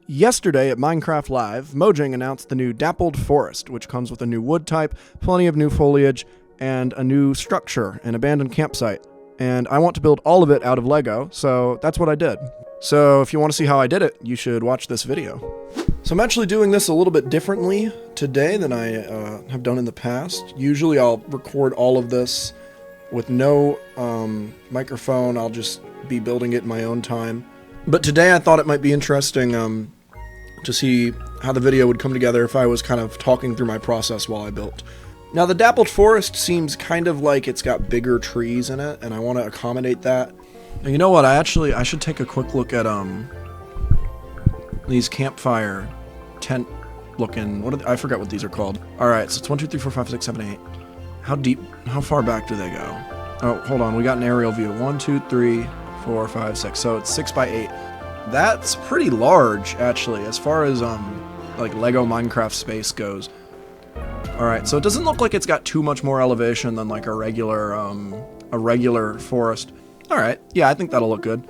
Yesterday at Minecraft Live, Mojang announced the new Dappled forest, which comes with a new wood type, plenty of new foliage, and a new structure, an abandoned campsite. And I want to build all of it out of Lego, so that's what I did. So if you want to see how I did it, you should watch this video. So I'm actually doing this a little bit differently today than I have done in the past. Usually I'll record all of this with no microphone. I'll just be building it in my own time. But today I thought it might be interesting to see how the video would come together if I was kind of talking through my process while I built. Now the Dappled forest seems kind of like it's got bigger trees in it, and I want to accommodate that. Now, you know what, I should take a quick look at these campfire tent looking, I forgot what these are called. Alright, so it's 1, 2, 3, 4, 5, 6, 7, 8. How far back do they go? Oh, hold on, we got an aerial view. 1, 2, 3, 4, 5, 6. So it's 6 by 8. That's pretty large, actually, as far as like Lego Minecraft space goes. Alright, so it doesn't look like it's got too much more elevation than like a regular forest. Alright, yeah, I think that'll look good.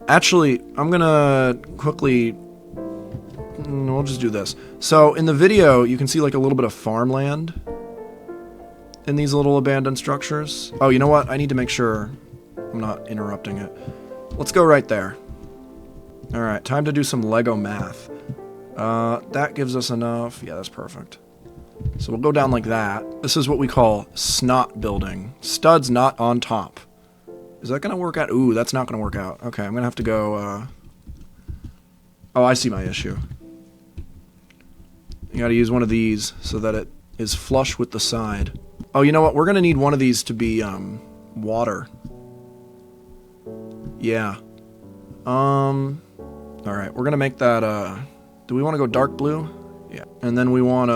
Actually, I'm gonna quickly... we'll just do this. So, in the video, you can see like a little bit of farmland in these little abandoned structures. Oh, you know what? I need to make sure I'm not interrupting it. Let's go right there. Alright, time to do some Lego math. That gives us enough. Yeah, that's perfect. So we'll go down like that. This is what we call snot building. Studs not on top. Is that going to work out? Ooh, that's not going to work out. Okay, I'm going to have to go... Oh, I see my issue. You got to use one of these so that it is flush with the side. Oh, you know what? We're going to need one of these to be water. Yeah. Alright, we're going to make that... Do we want to go dark blue? Yeah. And then we want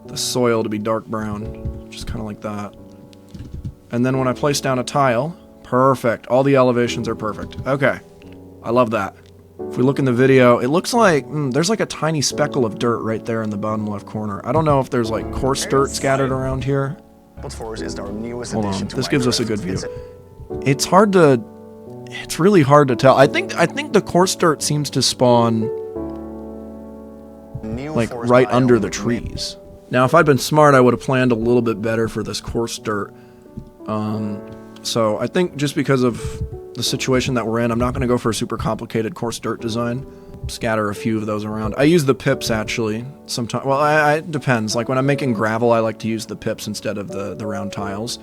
the soil to be dark brown. Just kind of like that. And then when I place down a tile, perfect. All the elevations are perfect. Okay. I love that. If we look in the video, it looks like there's like a tiny speckle of dirt right there in the bottom left corner. I don't know if there's like coarse dirt scattered around here. Hold on. This gives us a good view. It's really hard to tell. I think the coarse dirt seems to spawn like right under the trees. Now, if I'd been smart, I would have planned a little bit better for this coarse dirt. So I think just because of the situation that we're in, I'm not going to go for a super complicated coarse dirt design. Scatter a few of those around. I use the pips actually sometimes. Well, it depends. Like when I'm making gravel, I like to use the pips instead of the round tiles.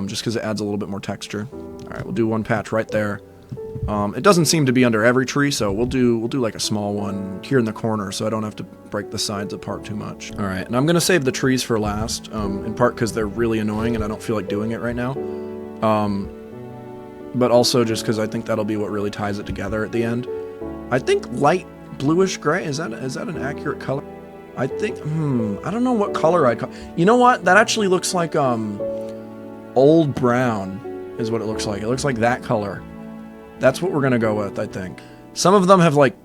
Just because it adds a little bit more texture. Alright, we'll do one patch right there. It doesn't seem to be under every tree, so we'll do like a small one here in the corner so I don't have to break the sides apart too much. Alright, and I'm going to save the trees for last, in part because they're really annoying and I don't feel like doing it right now. But also just because I think that'll be what really ties it together at the end. I think light bluish gray, is that an accurate color? I think, I don't know what color I'd call... You know what? That actually looks like, old brown is what it looks like. It looks like that color. That's what we're going to go with, I think. Some of them have like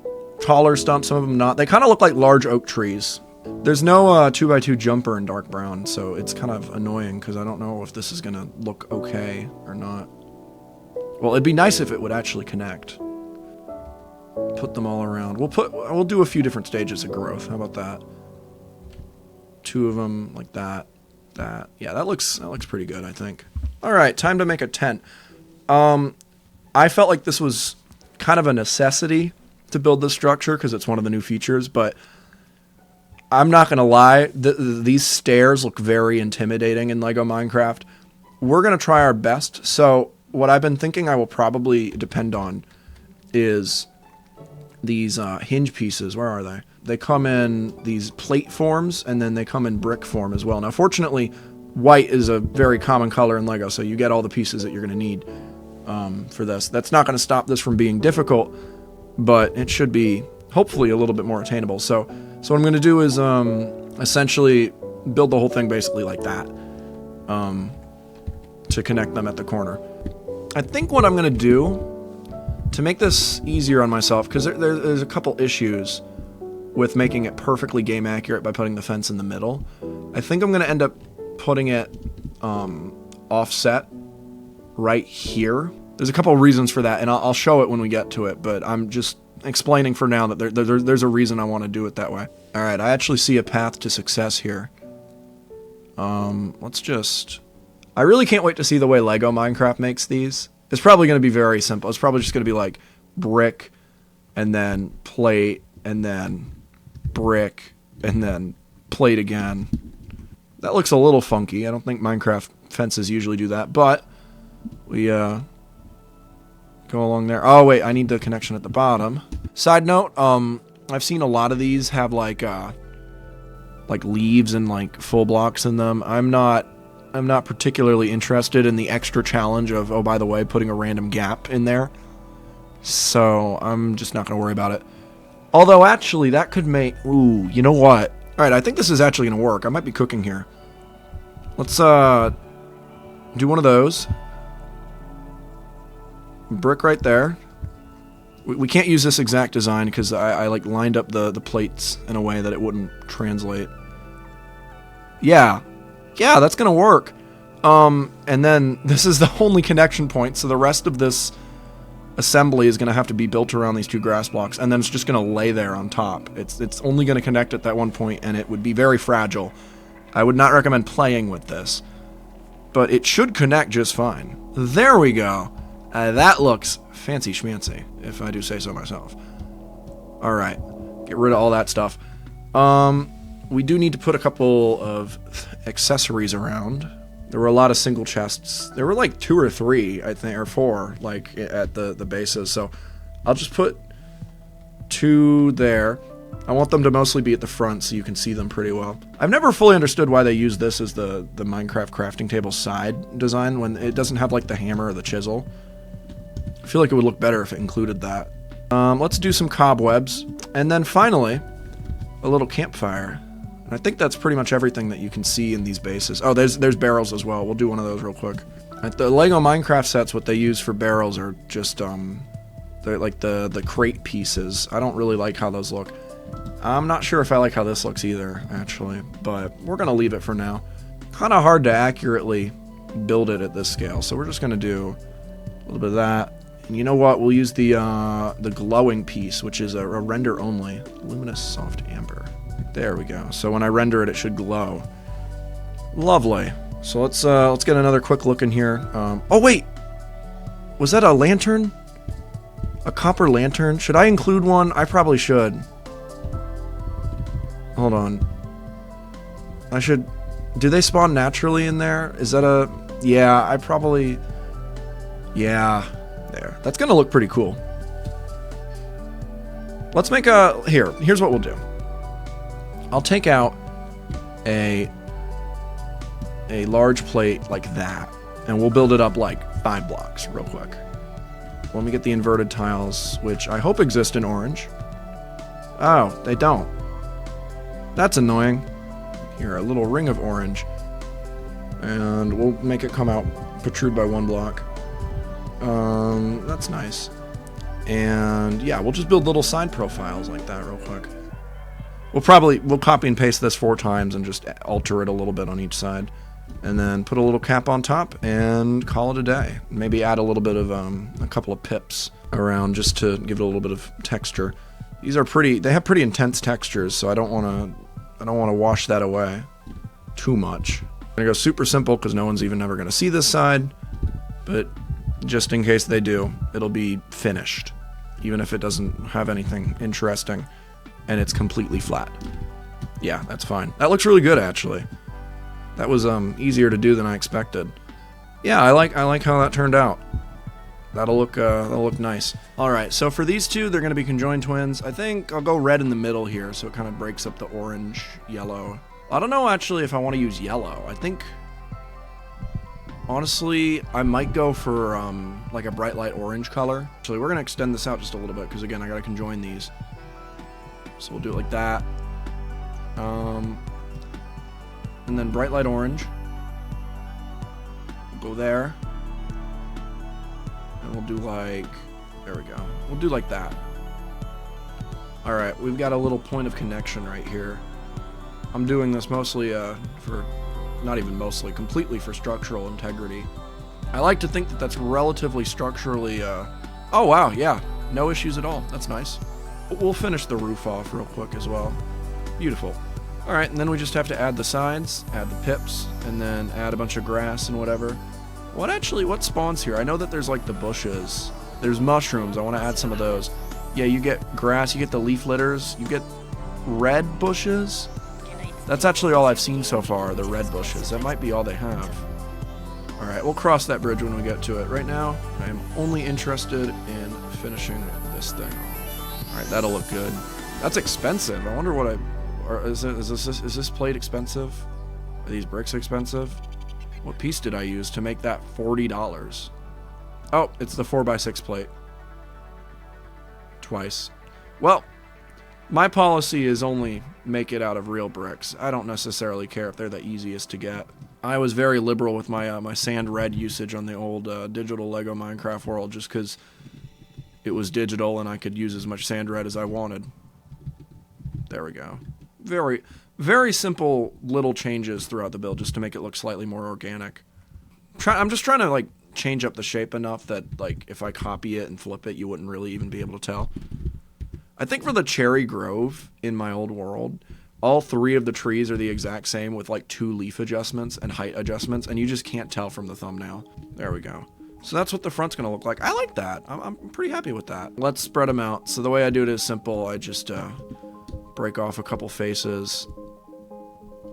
taller stumps, some of them not. They kind of look like large oak trees. There's no 2x2 jumper in dark brown, so it's kind of annoying because I don't know if this is going to look okay or not. Well, it'd be nice if it would actually connect. Put them all around. We'll do a few different stages of growth. How about that? 2 of them like that. Yeah, that looks pretty good, I think. Alright, time to make a tent. I felt like this was kind of a necessity to build this structure because it's one of the new features, but I'm not gonna lie, these stairs look very intimidating in Lego Minecraft. We're gonna try our best, so what I've been thinking I will probably depend on is these hinge pieces. Where are they? They come in these plate forms, and then they come in brick form as well. Now, fortunately, white is a very common color in Lego, so you get all the pieces that you're going to need for this. That's not going to stop this from being difficult, but it should be, hopefully, a little bit more attainable. So what I'm going to do is essentially build the whole thing basically like that to connect them at the corner. I think what I'm going to do, to make this easier on myself, because there's a couple issues with making it perfectly game accurate by putting the fence in the middle. I think I'm going to end up putting it offset right here There's a couple of reasons for that, and I'll show it when we get to it, but I'm just explaining for now that there's a reason I want to do it that way. All right, I actually see a path to success here. Let's just... I really can't wait to see the way Lego Minecraft makes these. It's probably going to be very simple. It's probably just going to be like brick, and then plate, and then brick, and then plate again. That looks a little funky. I don't think Minecraft fences usually do that, but we go along there. Oh wait, I need the connection at the bottom. Side note, I've seen a lot of these have like leaves and like full blocks in them. I'm not particularly interested in the extra challenge of, oh by the way, putting a random gap in there. So I'm just not gonna worry about it. Although actually that could make, ooh, you know what? All right, I think this is actually gonna work. I might be cooking here. Let's do one of those. Brick right there. We can't use this exact design because I like lined up the plates in a way that it wouldn't translate. Yeah, that's gonna work. And then this is the only connection point, so the rest of this assembly is gonna have to be built around these 2 grass blocks, and then it's just gonna lay there on top. It's only gonna connect at that one point, and it would be very fragile. I would not recommend playing with this, but it should connect just fine. There we go. That looks fancy schmancy, if I do say so myself. Alright, get rid of all that stuff. We do need to put a couple of accessories around. There were a lot of single chests. There were like 2 or 3, I think, or 4, like, at the bases. So I'll just put 2 there. I want them to mostly be at the front so you can see them pretty well. I've never fully understood why they use this as the Minecraft crafting table side design when it doesn't have like the hammer or the chisel. I feel like it would look better if it included that. Let's do some cobwebs. And then finally, a little campfire. And I think that's pretty much everything that you can see in these bases. Oh, there's barrels as well. We'll do one of those real quick. At the Lego Minecraft sets, what they use for barrels are just, they're like the crate pieces. I don't really like how those look. I'm not sure if I like how this looks either, actually, but we're going to leave it for now. Kind of hard to accurately build it at this scale, so we're just going to do a little bit of that. And you know what? We'll use the glowing piece, which is a render only. Luminous soft amber. There we go. So when I render it, it should glow. Lovely. So let's get another quick look in here. Oh wait! Was that a lantern? A copper lantern? Should I include one? I probably should. Hold on. I should... Do they spawn naturally in there? Is that a... Yeah, I probably... Yeah. There. That's gonna look pretty cool. Let's make a... Here's what we'll do. I'll take out a large plate like that, and we'll build it up like 5 blocks real quick. Let me get the inverted tiles, which I hope exist in orange. Oh, they don't. That's annoying. Here, a little ring of orange. And we'll make it come out, protrude by 1 block. That's nice. And yeah, we'll just build little side profiles like that real quick. We'll copy and paste this 4 times and just alter it a little bit on each side. And then put a little cap on top and call it a day. Maybe add a little bit of, a couple of pips around just to give it a little bit of texture. These are they have pretty intense textures, so I don't want to wash that away too much. I'm gonna go super simple because no one's even ever gonna see this side, but just in case they do, it'll be finished, even if it doesn't have anything interesting and it's completely flat. Yeah, that's fine. That looks really good, actually. That was easier to do than I expected. Yeah, I like how that turned out. That'll look nice. Alright, so for these 2, they're going to be conjoined twins. I think I'll go red in the middle here, so it kind of breaks up the orange, yellow. I don't know, actually, if I want to use yellow. I think, honestly, I might go for, like a bright light orange color. Actually, we're going to extend this out just a little bit, because, again, I got to conjoin these. So we'll do it like that. And then bright light orange. We'll go there. And we'll do like... There we go. We'll do like that. Alright, we've got a little point of connection right here. I'm doing this mostly for... Not even mostly, completely for structural integrity. I like to think that that's relatively structurally, oh wow, yeah, no issues at all. That's nice. We'll finish the roof off real quick as well. Beautiful. All right, and then we just have to add the sides, add the pips, and then add a bunch of grass and whatever. What spawns here? I know that there's like the bushes. There's mushrooms. I want to add some of those. Yeah, you get grass, you get the leaf litters, you get red bushes. That's actually all I've seen so far, the red bushes. That might be all they have. All right, we'll cross that bridge when we get to it. Right now, I am only interested in finishing this thing. All right, that'll look good. That's expensive. I wonder what is this plate expensive? Are these bricks expensive? What piece did I use to make that $40? Oh, it's the 4x6 plate. Twice. Well, my policy is only make it out of real bricks. I don't necessarily care if they're the easiest to get. I was very liberal with my my sand red usage on the old digital Lego Minecraft world just because it was digital and I could use as much sand red as I wanted. There we go. Very, very simple little changes throughout the build just to make it look slightly more organic. I'm just trying to like change up the shape enough that like if I copy it and flip it, you wouldn't really even be able to tell. I think for the Cherry Grove in my old world, all 3 of the trees are the exact same with like 2 leaf adjustments and height adjustments, and you just can't tell from the thumbnail. There we go. So that's what the front's gonna look like. I like that. I'm pretty happy with that. Let's spread them out. So the way I do it is simple. I just break off a couple faces.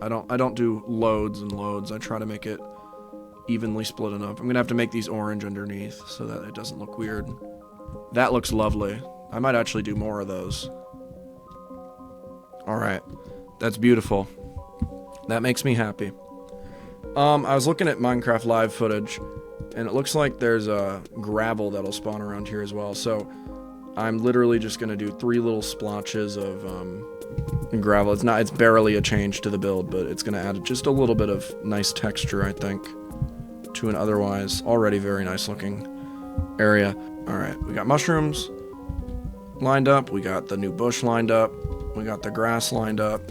I don't do loads and loads. I try to make it evenly split enough. I'm gonna have to make these orange underneath so that it doesn't look weird. That looks lovely. I might actually do more of those. All right, that's beautiful. That makes me happy. I was looking at Minecraft live footage, and it looks like there's a gravel that'll spawn around here as well. So I'm literally just gonna do 3 little splotches of gravel. It's barely a change to the build, but it's gonna add just a little bit of nice texture, I think, to an otherwise already very nice looking area. All right, we got mushrooms lined up. We got the new bush lined up. We got the grass lined up,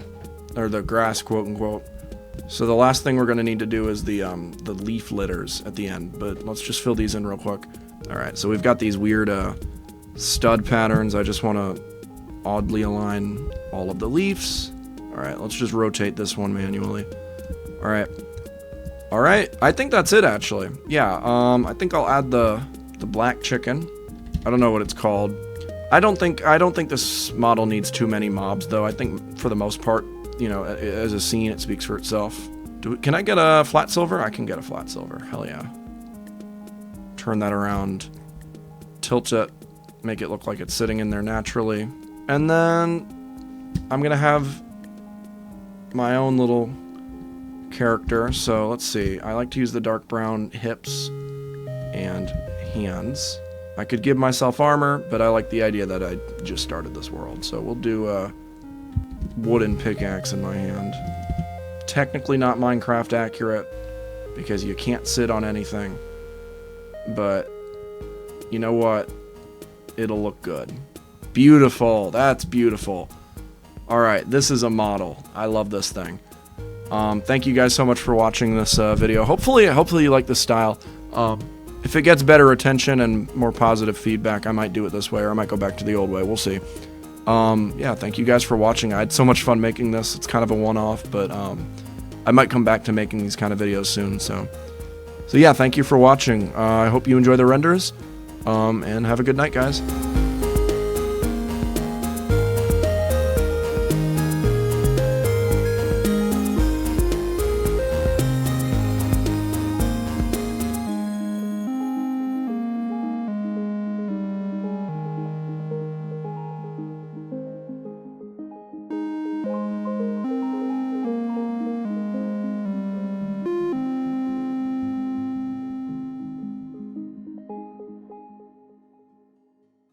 or the grass, quote unquote. So the last thing we're gonna need to do is the leaf litters at the end, but let's just fill these in real quick. All right, so we've got these weird stud patterns. I just want to oddly align all of the leaves. All right, let's just rotate this one manually. All right, I think that's it actually. Yeah, I think I'll add the black chicken. I don't know what it's called. I don't think this model needs too many mobs though. I think for the most part, you know, as a scene, it speaks for itself. Can I get a flat silver? I can get a flat silver. Hell yeah. Turn that around, tilt it, make it look like it's sitting in there naturally. And then I'm gonna have my own little character. So let's see. I like to use the dark brown hips and hands. I could give myself armor, but I like the idea that I just started this world. So we'll do a wooden pickaxe in my hand. Technically not Minecraft accurate because you can't sit on anything. But you know what? It'll look good. Beautiful. That's beautiful. All right, this is a model. I love this thing. Thank you guys so much for watching this video. Hopefully you like this style. If it gets better attention and more positive feedback, I might do it this way, or I might go back to the old way. We'll see. Yeah, thank you guys for watching. I had so much fun making this. It's kind of a one-off, but I might come back to making these kind of videos soon. So yeah, thank you for watching. I hope you enjoy the renders, and have a good night, guys.